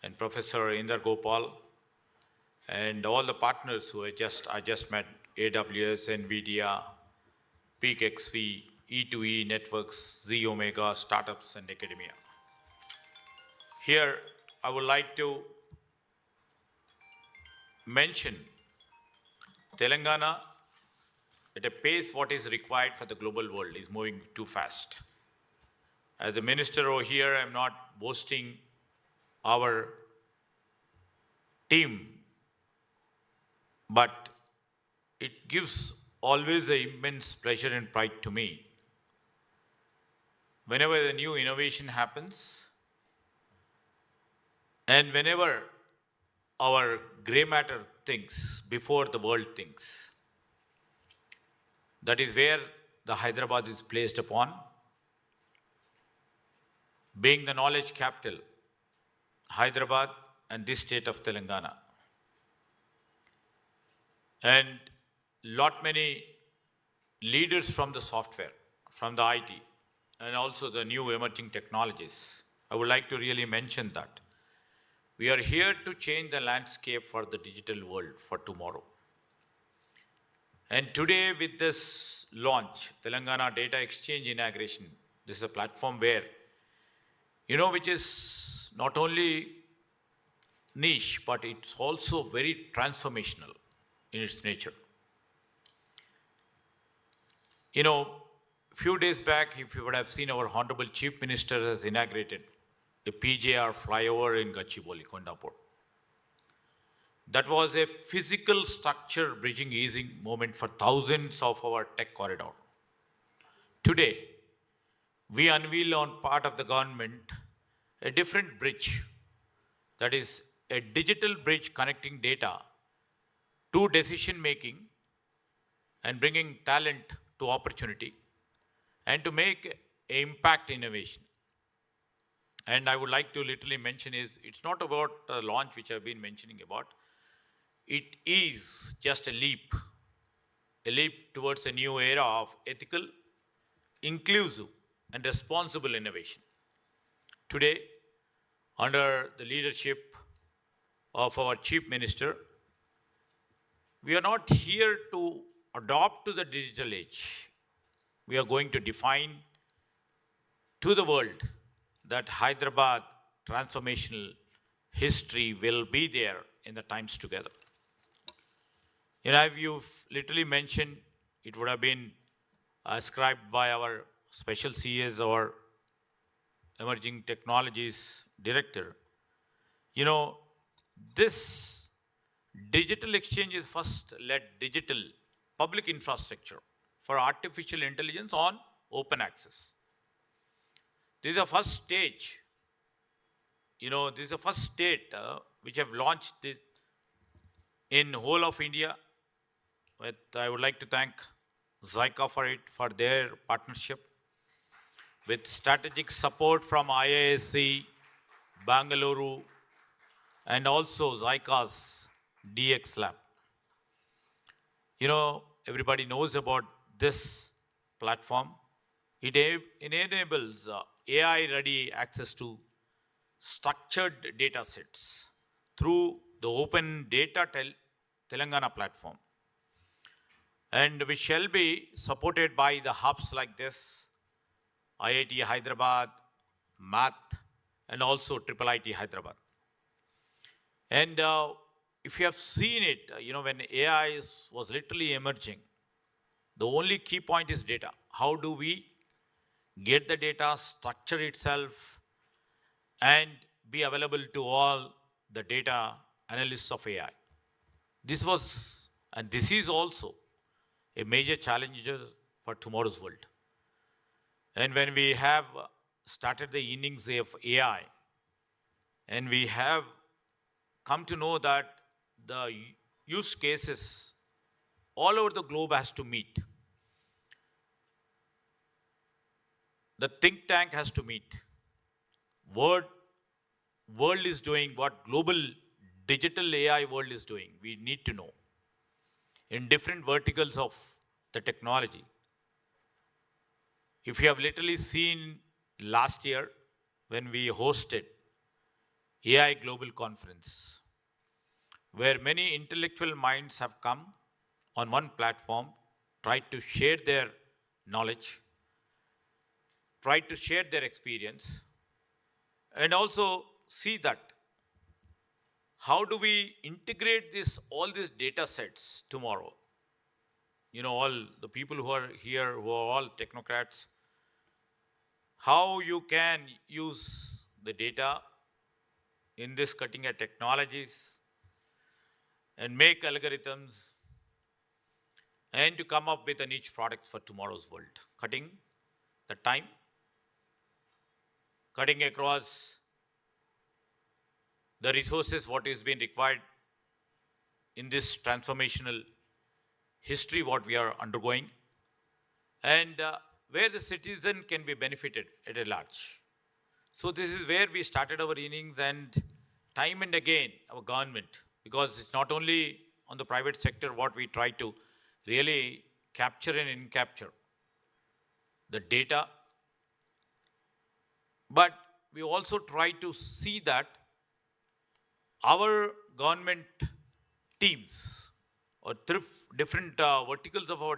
and Professor Inder Gopal, and all the partners who I just met, AWS, NVIDIA, Peak XV, E2E Networks, Z Omega, startups, and academia. Here, I would like to mention Telangana at a pace what is required for the global world is moving too fast. As a minister over here, I'm not boasting our team, but it gives always an immense pleasure and pride to me. Whenever the new innovation happens, and whenever our grey matter thinks before the world thinks, that is where the Hyderabad is placed upon. Being the knowledge capital, Hyderabad and this state of Telangana. And lot many leaders from the software, from the IT, and also the new emerging technologies. I would like to really mention that. We are here to change the landscape for the digital world for tomorrow. And today with this launch, Telangana Data Exchange inauguration, this is a platform where, which is not only niche, but it's also very transformational in its nature. Few days back, if you would have seen, our Honorable Chief Minister has inaugurated a PJR flyover in Gachibowli, Kondapur. That was a physical structure bridging easing moment for thousands of our tech corridor. Today, we unveil on part of the government a different bridge, that is a digital bridge connecting data to decision making and bringing talent to opportunity and to make impact innovation. And I would like to literally mention is, it's not about the launch which I've been mentioning about. It is just a leap towards a new era of ethical, inclusive, and responsible innovation. Today, under the leadership of our Chief Minister, we are not here to adopt to the digital age. We are going to define to the world that Hyderabad transformational history will be there in the times together. You know, if you've literally mentioned, it would have been ascribed by our special CS or emerging technologies director. You know, this digital exchange is first led digital public infrastructure for artificial intelligence on open access. This is the first stage. You know, this is the first state which have launched this in whole of India. But I would like to thank JICA for it, for their partnership with strategic support from IISc, Bangalore, and also JICA's DX lab. You know, everybody knows about this platform. It enables AI-ready access to structured data sets through the Open Data Telangana platform. And we shall be supported by the hubs like this, IIT Hyderabad, Math, and also IIIT Hyderabad. And if you have seen it, you know, when AI was literally emerging, the only key point is data. How do we get the data, structure itself, and be available to all the data analysts of AI? This was, and this is also a major challenge for tomorrow's world. And when we have started the innings of AI, and we have come to know that the use cases all over the globe has to meet. The think tank has to meet. World is doing what global digital AI world is doing. We need to know in different verticals of the technology. If you have literally seen last year when we hosted AI Global Conference, where many intellectual minds have come on one platform, tried to share their knowledge, tried to share their experience, and also see that how do we integrate all these data sets tomorrow? You know, all the people who are here, who are all technocrats, how you can use the data in this cutting edge technologies and make algorithms and to come up with a niche products for tomorrow's world, cutting the time, cutting across the resources, what is being required in this transformational history, what we are undergoing, and where the citizen can be benefited at a large. So this is where we started our innings, and time and again, our government, because it's not only on the private sector what we try to really capture and encapture the data, but we also try to see that our government teams or different verticals of our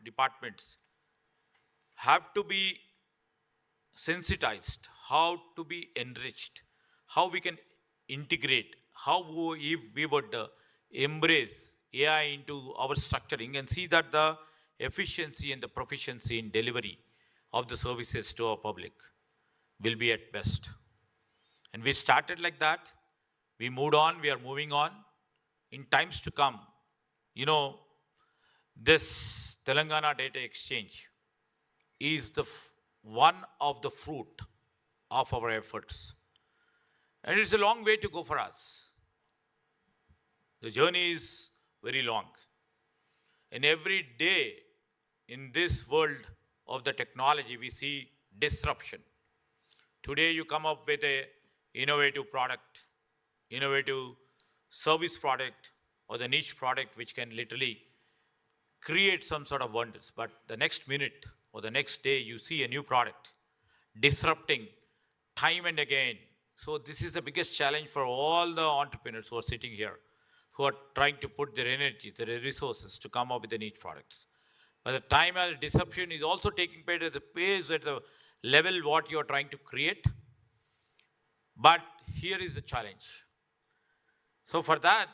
departments have to be sensitized, how to be enriched, how we can integrate, how we would embrace AI into our structuring and see that the efficiency and the proficiency in delivery of the services to our public will be at best. And we started like that. We moved on, we are moving on. In times to come, you know, this Telangana Data Exchange is one of the fruit of our efforts. And it's a long way to go for us. The journey is very long. And every day in this world of the technology, we see disruption. Today you come up with an innovative product, innovative service product, or the niche product which can literally create some sort of wonders. But the next minute or the next day, you see a new product disrupting time and again. So this is the biggest challenge for all the entrepreneurs who are sitting here, who are trying to put their energy, their resources to come up with the niche products. But the time and disruption is also taking place at the pace, at the level what you are trying to create. But here is the challenge. So for that,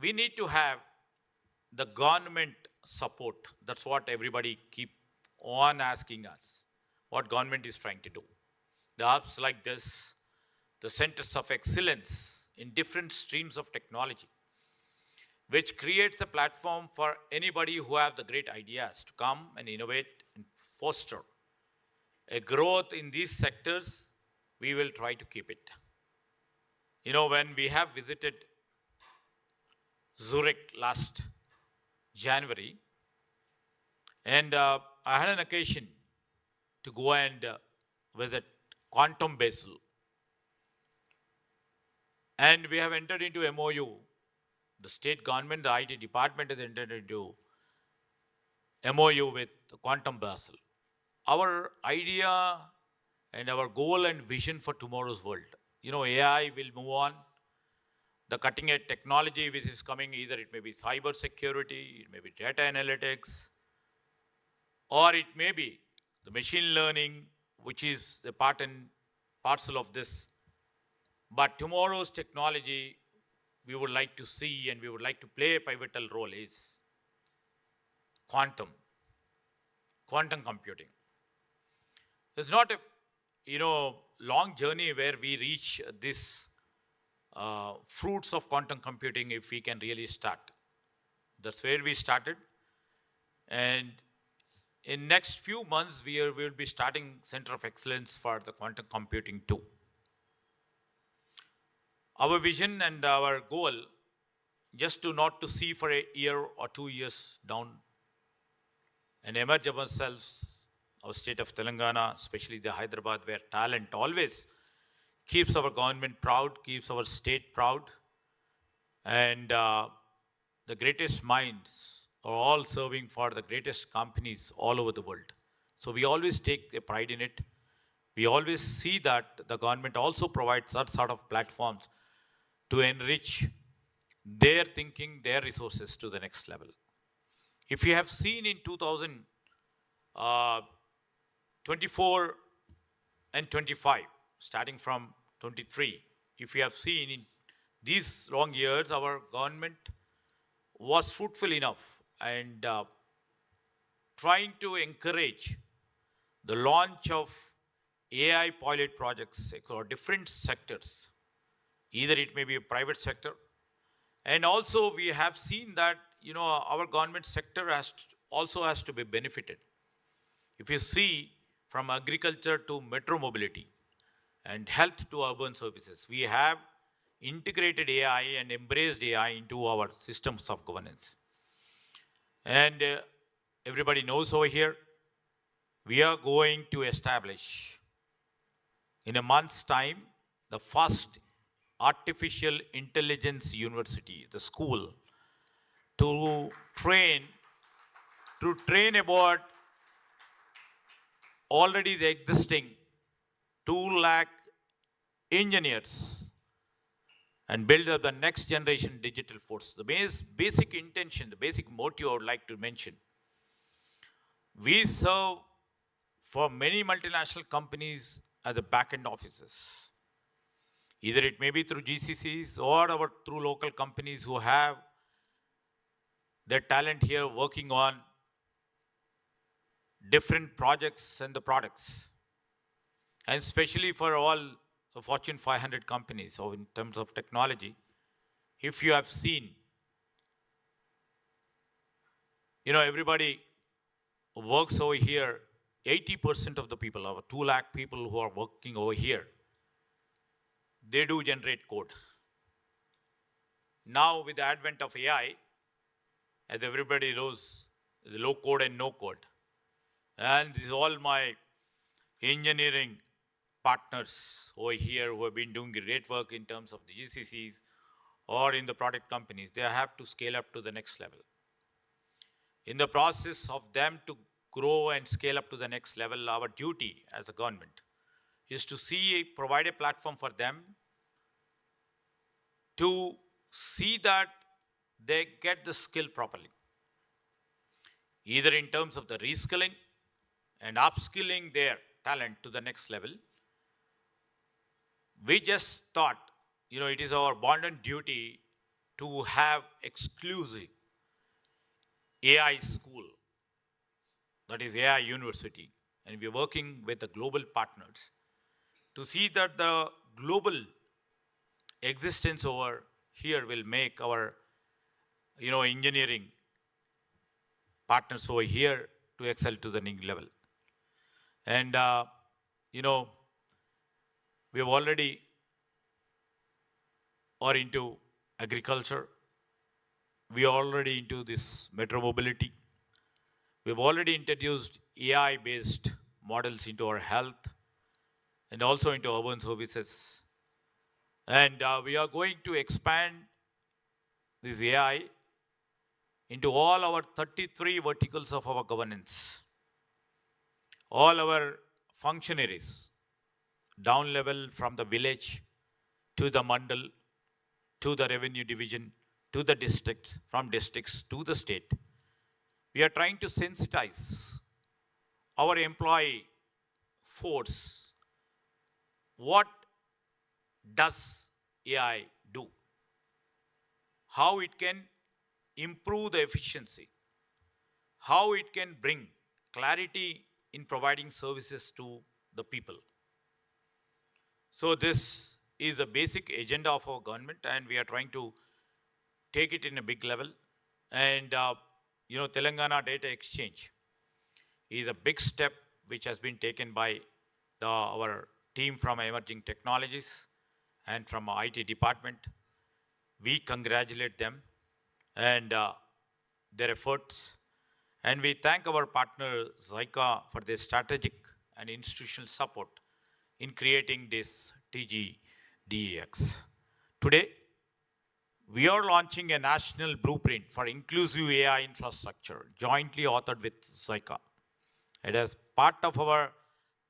we need to have the government support. That's what everybody keep on asking us, what government is trying to do. The hubs like this, the centers of excellence in different streams of technology, which creates a platform for anybody who have the great ideas to come and innovate and foster a growth in these sectors. We will try to keep it. You know, when we have visited Zurich last January, and I had an occasion to go and visit Quantum Basel. And we have entered into MOU. The state government, the IT department has entered into MOU with Quantum Basel. Our idea and our goal and vision for tomorrow's world. You know, AI will move on. The cutting edge technology which is coming, either it may be cyber security, it may be data analytics, or it may be the machine learning, which is the part and parcel of this. But tomorrow's technology we would like to see and we would like to play a pivotal role is quantum computing. It's not a long journey where we reach this fruits of quantum computing if we can really start. That's where we started. And in next few months, we will be starting Center of Excellence for the quantum computing too. Our vision and our goal, just to not to see for a year or 2 years down and emerge ourselves, our state of Telangana, especially the Hyderabad, where talent always keeps our government proud, keeps our state proud, and the greatest minds are all serving for the greatest companies all over the world. So we always take a pride in it. We always see that the government also provides such sort of platforms to enrich their thinking, their resources to the next level. If you have seen in 2024 and 25, starting from 23, if you have seen in these long years, our government was fruitful enough and trying to encourage the launch of AI pilot projects across different sectors. Either it may be a private sector, and also we have seen that our government sector also has to be benefited. If you see from agriculture to metro mobility and health to urban services, we have integrated AI and embraced AI into our systems of governance. And everybody knows over here, we are going to establish in a month's time the first artificial intelligence university, the school, to train about already the existing 2 lakh engineers and build up the next generation digital force. The basic intention, the basic motive I would like to mention. We serve for many multinational companies at the back-end offices. Either it may be through GCCs or through local companies who have their talent here working on different projects and the products. And especially for all the Fortune 500 companies, so in terms of technology, if you have seen, everybody works over here, 80% of the people, over 2 lakh people who are working over here, they do generate code. Now with the advent of AI, as everybody knows, the low code and no code. And this is all my engineering partners over here who have been doing great work in terms of the GCCs or in the product companies. They have to scale up to the next level. In the process of them to grow and scale up to the next level, our duty as a government is to provide a platform for them to see that they get the skill properly. Either in terms of the reskilling and upskilling their talent to the next level. We just thought it is our bounden duty to have exclusive AI school, that is AI university. And we're working with the global partners to see that the global existence over here will make our, engineering partners over here to excel to the next level. And, we have already are into agriculture. We are already into this metro mobility. We've already introduced AI-based models into our health and also into urban services. And we are going to expand this AI into all our 33 verticals of our governance. All our functionaries, down level from the village to the mandal, to the revenue division, to the districts, from districts to the state. We are trying to sensitize our employee force. What does AI do? How it can improve the efficiency? How it can bring clarity in providing services to the people? So this is a basic agenda of our government, and we are trying to take it in a big level. And, Telangana Data Exchange is a big step which has been taken by our team from emerging technologies and from our IT department. We congratulate them and their efforts. And we thank our partner JICA for their strategic and institutional support in creating this TGDeX. Today, we are launching a national blueprint for inclusive AI infrastructure, jointly authored with JICA. It is part of our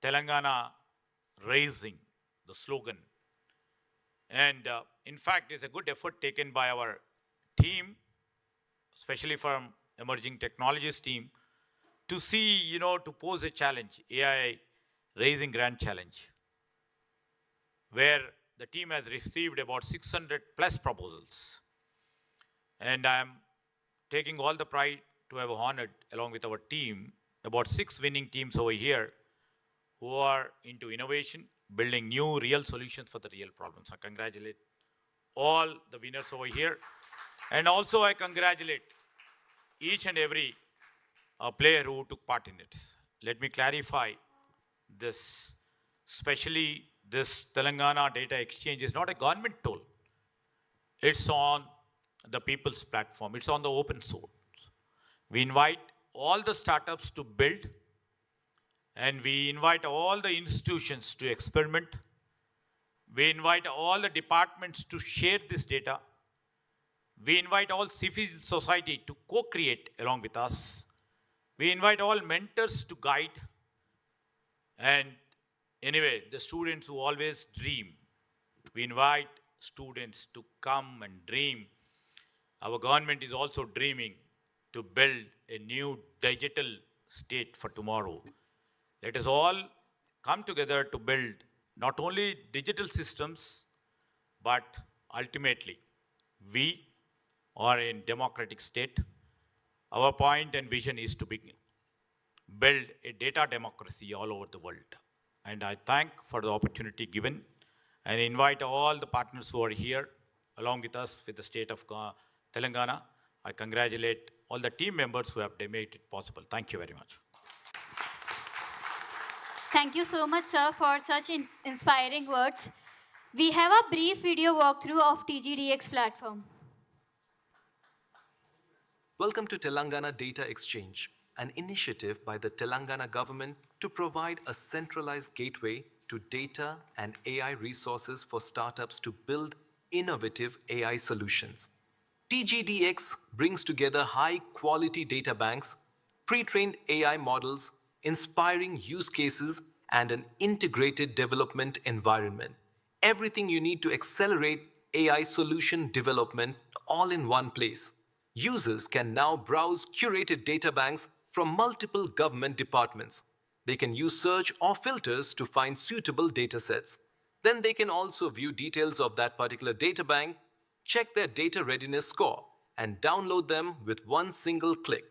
Telangana Raising, the slogan. And in fact, it's a good effort taken by our team, especially from emerging technologies team, to see, to pose a challenge, AI Raising Grand Challenge, where the team has received about 600 plus proposals. And I'm taking all the pride to have honored, along with our team, about 6 winning teams over here who are into innovation, building new real solutions for the real problems. I congratulate all the winners over here. And also I congratulate each and every player who took part in it. Let me clarify this, especially this Telangana Data Exchange is not a government tool. It's on the people's platform. It's on the open source. We invite all the startups to build, and we invite all the institutions to experiment. We invite all the departments to share this data. We invite all civil society to co-create along with us. We invite all mentors to guide. And anyway, the students who always dream, we invite students to come and dream. Our government is also dreaming to build a new digital state for tomorrow. Let us all come together to build not only digital systems, but ultimately, we are in democratic state. Our point and vision is to build a data democracy all over the world. And I thank for the opportunity given and invite all the partners who are here along with us with the state of Telangana. I congratulate all the team members who have made it possible. Thank you very much. Thank you so much, sir, for such inspiring words. We have a brief video walkthrough of TGDeX platform. Welcome to Telangana Data Exchange, an initiative by the Telangana government to provide a centralized gateway to data and AI resources for startups to build innovative AI solutions. TGDeX brings together high-quality data banks, pre-trained AI models, inspiring use cases, and an integrated development environment. Everything you need to accelerate AI solution development all in one place. Users can now browse curated data banks from multiple government departments. They can use search or filters to find suitable datasets. Then they can also view details of that particular data bank, check their data readiness score, and download them with one single click.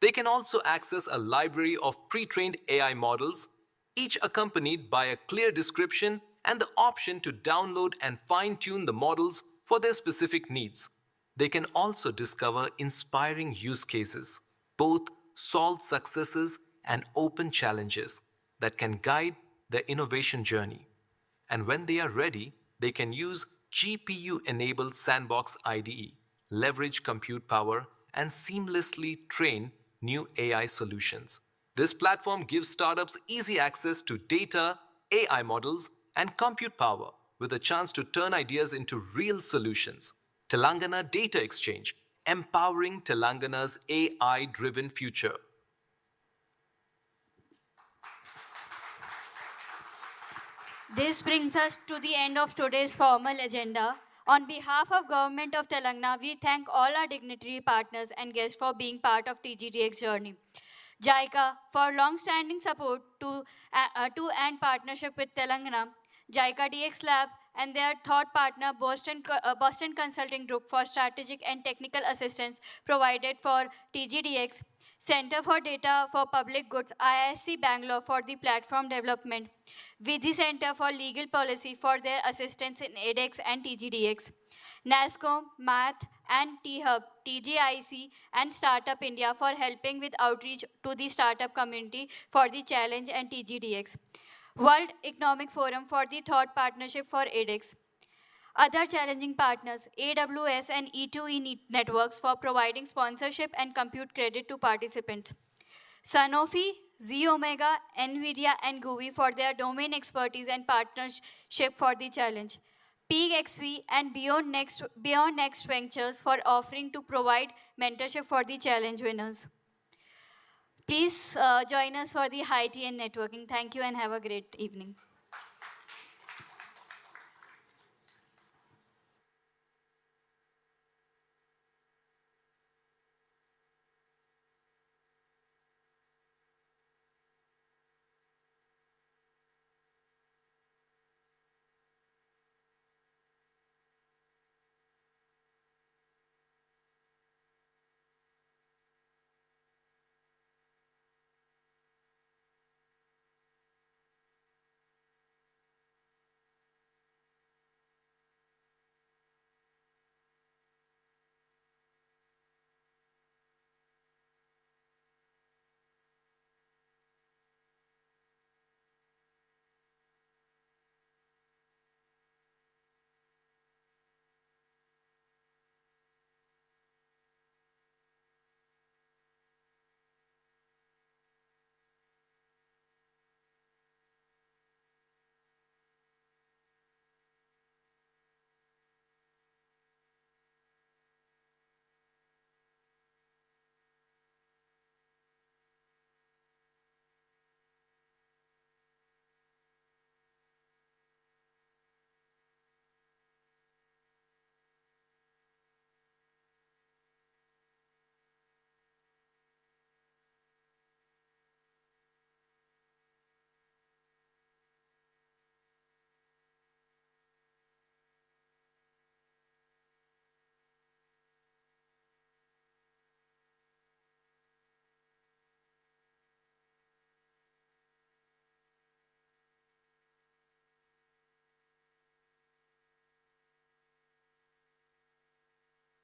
They can also access a library of pre-trained AI models, each accompanied by a clear description and the option to download and fine-tune the models for their specific needs. They can also discover inspiring use cases, both solved successes and open challenges that can guide their innovation journey. And when they are ready, they can use GPU-enabled Sandbox IDE, leverage compute power, and seamlessly train new AI solutions. This platform gives startups easy access to data, AI models, and compute power with a chance to turn ideas into real solutions. Telangana Data Exchange, empowering Telangana's AI-driven future. This brings us to the end of today's formal agenda. On behalf of Government of Telangana, we thank all our dignitary partners and guests for being part of TGDeX journey. JICA for long-standing support to and partnership with Telangana, JICA DX Lab and their thought partner Boston Consulting Group for strategic and technical assistance provided for TGDeX, Center for Data for Public Goods, IISc Bangalore for the platform development, Vidhi Center for Legal Policy for their assistance in edX and TGDeX, NASCOM, Math and T-Hub, TGIC and Startup India for helping with outreach to the startup community for the challenge and TGDeX, World Economic Forum for the thought partnership for edX, other challenging partners, AWS and E2E networks for providing sponsorship and compute credit to participants. Sanofi, Z-Omega, NVIDIA and GUI for their domain expertise and partnership for the challenge. Peak XV and Beyond Next Ventures for offering to provide mentorship for the challenge winners. Please join us for the high tea and networking. Thank you and have a great evening.